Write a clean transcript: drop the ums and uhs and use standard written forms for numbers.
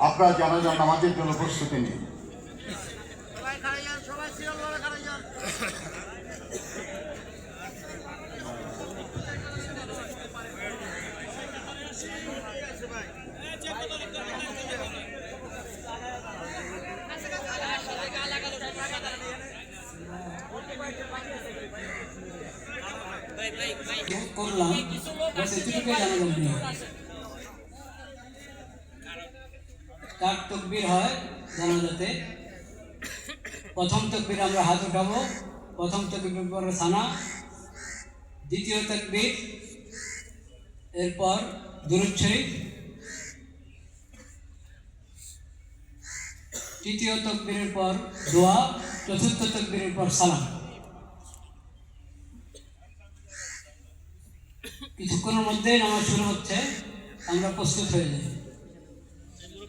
আপনারা জানাজান নামাজের জন্য প্রস্তুতি নিন। করলাম কার তকবীর হয় জানাজাতে। প্রথম তকবীর আমরা হাত উঠাবো, প্রথম তকবীর পর সানা, দ্বিতীয় তকবীর, এরপর দুরূদ শরীফ, তৃতীয় তকবীরের পর দোয়া, চতুর্থ তকবীরের পর সালাম। কিছুক্ষণের মধ্যে নামাজ শুরু হচ্ছে, আমরা প্রস্তুত হয়ে যাই।